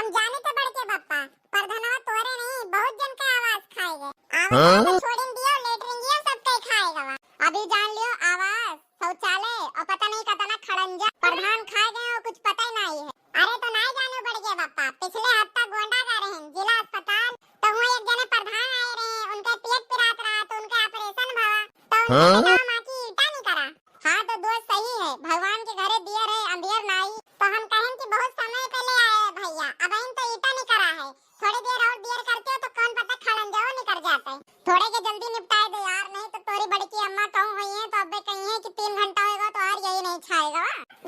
हम जाने के बड़के बप्पा पर धनवा तोरे नहीं बहुत जन का आवाज खाएगे। आवाज छोड़न दियो लेटरिंगिया सब कई खाएगा वा। अभी जान लियो आवाज शौचालय और पता नहीं कतना खड़ंजा प्रधान खाए गए और कुछ पता ही नहीं है। अरे तो नहीं जाने बड़के बप्पा पिछले हफ्ता गोंडा गए रहे जिला अस्पताल तो वहाँ एक जने प्रधान आए रहे उनका पेट पिरात रहा तो उनका ऑपरेशन भवा तो उनके नाम आकी ईटा नहीं करा। हाँ तो दोस्त सही है भगवान के घरे दिए रहे अंधेर नाई तो हम कहें कि बहुत समय पहले आए हैं भैया अब इन तो ईटा नहीं करा है थोड़ी देर और देर करते हो तो कौन पता खड़न जाओ निकल जाता है थोड़े के जल्दी निपटाए दो यार नहीं तो तोरी बड़की अम्मा कहूँ हुई है तो अब कही है कि 3 घंटा होगा तो और यही नहीं छाएगा।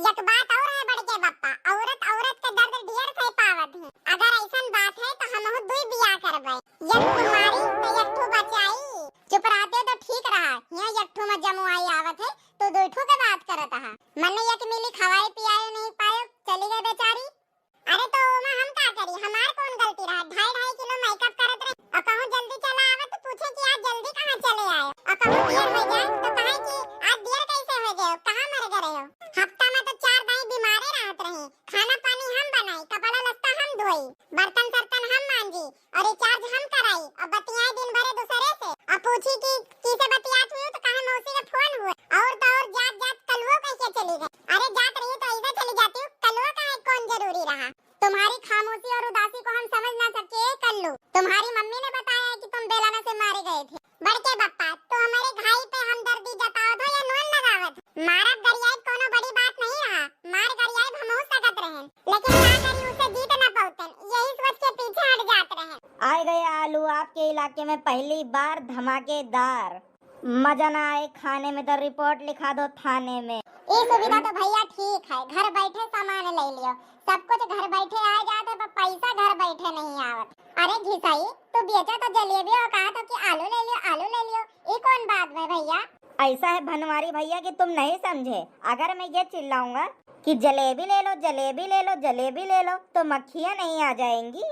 एक बात और है बड़के बप्पा औरत औरत के दर्द ढेर सही पावत है अगर ऐसा बात है तो हम दुई बियाह करबे एक तुम्हारी तो एक ठो बचाई चुप रहते तो ठीक रहा यहाँ एक ठो में जमुआई आवत है तो दो ठो के बात करत है मन एक मिली खवाए पियाए नहीं पाए चली गई बेचारी। अरे तो ओमा हम का करी हमार कौन गलती रहा 2.5 किलो मेकअप करत रहे और कहूं जल्दी चला आवे तो पूछे कि आज जल्दी कहां चले आए और कहूं देर हो जाए तो कहे कि आज देर कैसे हो गए कहां मर गए हो। हफ्ता में तो 4 दिन बीमारे रहत रहे खाना पानी हम बनाई कपड़ा लत्ता हम धोई बर्तन सर्तन हम मांजी और रिचार्ज हम कराई और बतियाए दिन भरे दूसरे से और पूछी कि किसे बतियात हुई तो कहे मौसी का फोन हुआ और तो और जात जात कलवो कैसे चली गई। अरे जात रही तो ऐसे चली जाती हूँ कलवा का कौन जरूरी रहा तुम्हारी खामोशी और उदासी को हम समझ ना सके कल्लू तुम्हारी मम्मी ने बताया कि तुम बेलाना से मारे गए थे। बड़के बप्पा तो हमारे घाई पे हमदर्दी जतावत हो या नोन लगावत मारा गरियाई कोनो बड़ी बात नहीं रहा मार गरियाई हम हो सकत रहे लेकिन ना करी उसे जीत ना पाउतन यही सोच के पीछे हट जाते रहे। आए गए आलू आपके इलाके में पहली बार धमाकेदार मजा ना आए खाने में तो रिपोर्ट लिखा दो थाने में। ये सुविधा तो भैया ठीक है घर बैठे सामान ले लियो सब कुछ घर बैठे आ जाते पर पैसा घर बैठे नहीं आवत। अरे घिसाई तू बेचा तो जलेबी और कहा तो कि आलू ले लियो ये कौन बात है भैया। ऐसा है भनवारी भैया कि तुम नहीं समझे अगर मैं ये चिल्लाऊंगा कि जलेबी ले लो जलेबी ले लो जलेबी ले लो तो मक्खियाँ नहीं आ जाएंगी।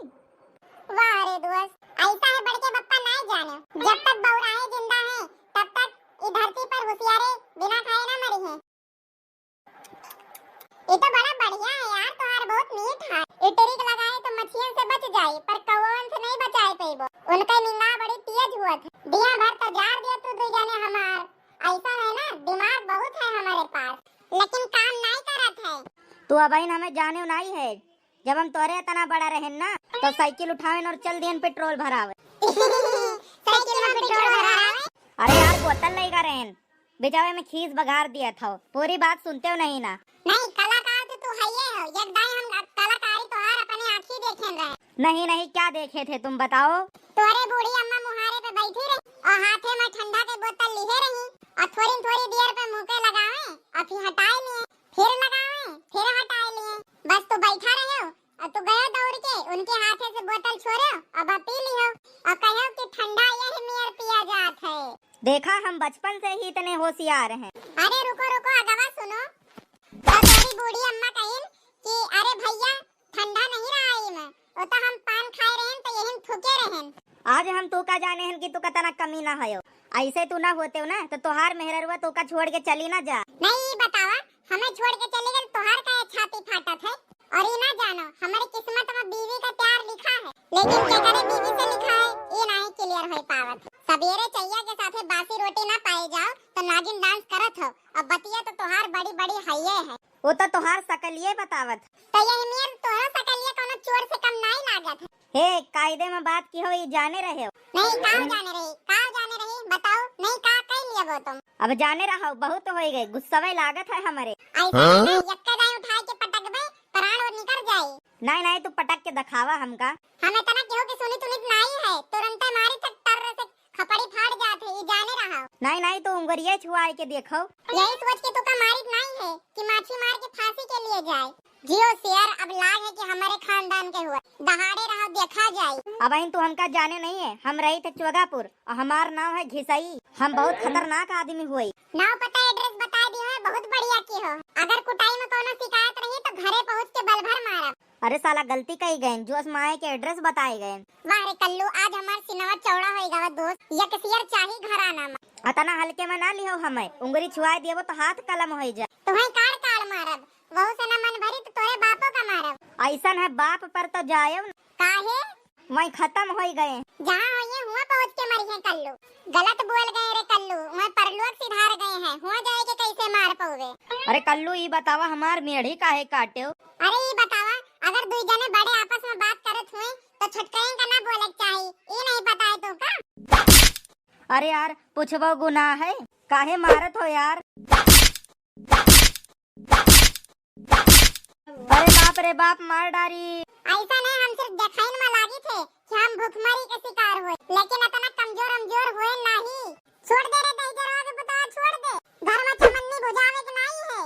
वाह रे दोस्त ऐसा है बड़के बप्पा नहीं जाने जब तक बौराहे जिंदा है तब तक इस धरती पर होशियारे बिना खाए ना मरी है। ये तो बड़ा बढ़िया है यार तुम्हारा बहुत मीठ है ये टेरिक लगाए तो मछलियों से बच जाए पर कौवन से नहीं बचाए पेबो उनका निंदा बड़ी तेज हुआ था दिया भर तो जार दिया तू दो जाने हमार ऐसा है ना दिमाग बहुत है हमारे पास लेकिन काम नहीं करत है। तू अब हमें जाने नहीं है जब हम तोरे इतना बड़ा रहे ना तो साइकिल उठावे और चल दियन पेट्रोल भरावे साइकिल में पेट्रोल भरावे। अरे यार बोतल नहीं कर रहे बेचावे में खीस बघार दिया था पूरी बात सुनते हो नहीं ना। नहीं कलाकार तो तू है ये हो एक दाई हम कलाकारी तो हर अपने आंखी देखें रहे। नहीं क्या देखे थे तुम बताओ। तोरे बूढ़ी अम्मा मुहारे पे बैठी रही और हाथे में ठंडा के बोतल लिए रही और थोड़ी देर पे मुंह पे लगावे और फिर हटाए लिए फिर लगावे फिर हटाए लिए बस तू बैठा रहे हो और तू गया दौड़ के उनके हाथे से बोतल छोड़े और पी लियो और कहो कि ठंडा यही मेर पिया जात है। देखा हम बचपन से ही इतने होशियार हैं। अरे रुको अगवा सुनो तो तेरी बूढ़ी अम्मा कहिन कि अरे भैया ठंडा नहीं रहा है में वो तो हम पान खाए रहें तो यही थूके रहें। आज हम तू का जाने हैं कि तू कतना कमी ना हो ऐसे तू ना होते हो ना तो तोहार मेहररुआ तू का छोड़ के चली ना जा। नहीं बतावा हमें छोड़ के चले गए तोहार का छाती फाटा था और ये ना जानो हमारी किस्मत में बीवी का प्यार लिखा है लेकिन क्या करे बीवी से लिखा है ये नहीं क्लियर हो पावत। सवेरे चैया के साथे बासी रोटी ना पाए जाओ तो नागिन डांस करत हो और बतिया तो तोहार बड़ी हइये है वो तो तोहार सकलिये बतावत तो ये मेर तोहरा सकलिये कोनो चोर से कम नहीं लागत है। हे कायदे में बात की हो ये जाने रहे हो। नहीं काव जाने रही बताओ नहीं का कह लिया वो तुम अब जाने रहो बहुत हो गए गुस्सावे लागत है हमारे ऐसा नहीं यक्का दाई उठाए के पटक बे प्राण और निकल जाए। नहीं तू पटक के दिखावा हमका हमें तना क्यों कि सुनी तुनित नहीं है तुरंत मारी तक टर से खपड़ी फाड़ जाते ये जाने रहा। नहीं तू उंगलियां छुआ के देखो यही सोच के तू का मारित नहीं है कि माछी मार के फांसी के लिए जाए। जियो शेर अब लाग है कि हमारे खानदान के हुआ दहाड़े रहो देखा जाए। अब तू हमका जाने नहीं है हम रही थे चोगापुर और हमार नाम है घिसाई हम बहुत खतरनाक आदमी हुई। नाम पता एड्रेस बता दियो है बहुत बढ़िया की हो अगर कुटाई में कोनो शिकायत रही तो घरे पहुँच के बल भर मारब। अरे साला गलती कही गए जोश माए के एड्रेस बताए गए। वाह रे कल्लू आज हमार सिनवा चौड़ा होएगा दोस्त ये कसियर चाही घराना में अतना हल्के में ना लियो हमें उंगली छुआ दियो तो हाथ कलम हो जाए तुम्हें काड़ मारब वहु से न मन भरी तो तोरे बापों का मारब। ऐसा है बाप पर तो जायो न, काहे? वही खत्म हो गए। जहाँ होइए हुआ पहुँच के मरी है कल्लू। गलत बोल गए रे कल्लू, वहाँ परलोक सिधार गए हैं, हुआ जाए के कैसे मार पौवे। अरे कल्लू ये बतावा हमार मेढ़ी काहे काटे हो? अरे ये बतावा, अगर दुई जने बड़े आपस में बात करत हुए तो छटकइं का ना बोले चाहिए, ये नहीं पता है तुमका? अरे यार पूछबो गुनाह है, काहे मारत हो यार? अरे बाप रे बाप मार डारी। ऐसा नहीं, हम सिर्फ देखाइन में लागी थे कि हम भूखमरी के शिकार हुए, लेकिन इतना कमजोर हुए नहीं। छोड़ दे रे दहजरवा के पुतवा, छोड़ दे। घर में चमन्नी बुझावे के नहीं है।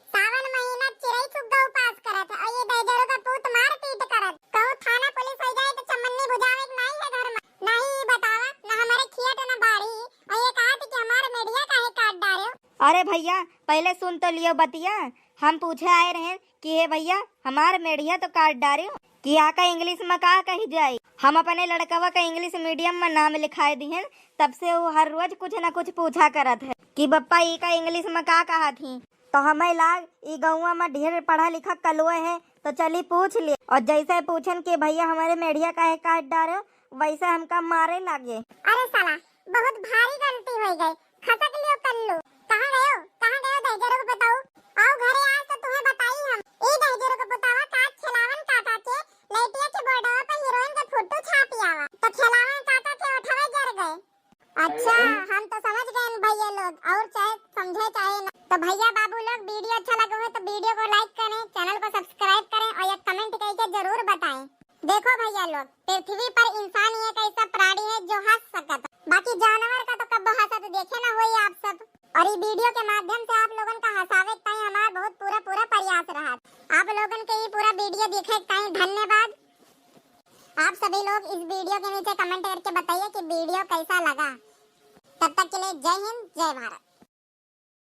सावन महीना चिरई चुग्गा उपास करत है और ये दहजरो का पूत मार पीट करत। कहूँ थाना पुलिस हो जाए तो चमन्नी बुझावे के नहीं है घर में। नहीं बतावा, ना हमारे खियट न बाड़ी और ये कहा थी कि हमारे मेढ़िया काहे काट डारे हो। अरे भैया पहले सुन तो लियो बतिया, हम पूछे आए रहे कि हे भैया हमार मेढ़िया तो काट डारे हो कि आका इंग्लिश में का कही जाए। हम अपने लड़कवा का इंग्लिश मीडियम में नाम लिखाए दिए, तब से वो हर रोज कुछ न कुछ पूछा करत है कि बप्पा ई का इंग्लिश में का कहा थी। तो हमें लाग ई गौवा में ढेर पढ़ा लिखा कलुआ है तो चली पूछ लिए, और जैसे पूछन कि भैया हमारे मेढ़िया काहे काट डारे हो, वैसे हमका मारे लागे। अरे साला, बहुत भारी गलती हो गई। खसक लियो कल्लू। कहाँ गए दहजरो को बताओ। आओ घरे आज तो तुम्हें बताई हम। ए दहजरो को बतावा काट खिलावन काका के लइटिया के बॉर्डर पे हीरोइन का फोटो छापी आवा तो खिलावन काका के उठावे जर गए। अच्छा हम तो समझ गए भैया लोग, और चाहे समझे चाहे ना। तो भैया बाबू लोग वीडियो अच्छा लगा हो तो वीडियो को लाइक करें, चैनल को सब्सक्राइब करें और एक कमेंट करके जरूर बताएं। देखो भैया लोग, पृथ्वी पर इंसान ही एक ऐसा प्राणी है जो हंस सकता, बाकी जानवर का तो कब हंसत देखे ना होई आप सब। और ये वीडियो के माध्यम से आप लोगन का हंसावे ताई हमारा बहुत पूरा प्रयास रहा। आप लोगन के ये पूरा वीडियो देखे ताई धन्यवाद। आप सभी लोग इस वीडियो के नीचे कमेंट करके बताइए कि वीडियो कैसा लगा। तब तक के लिए जय हिंद, जय भारत।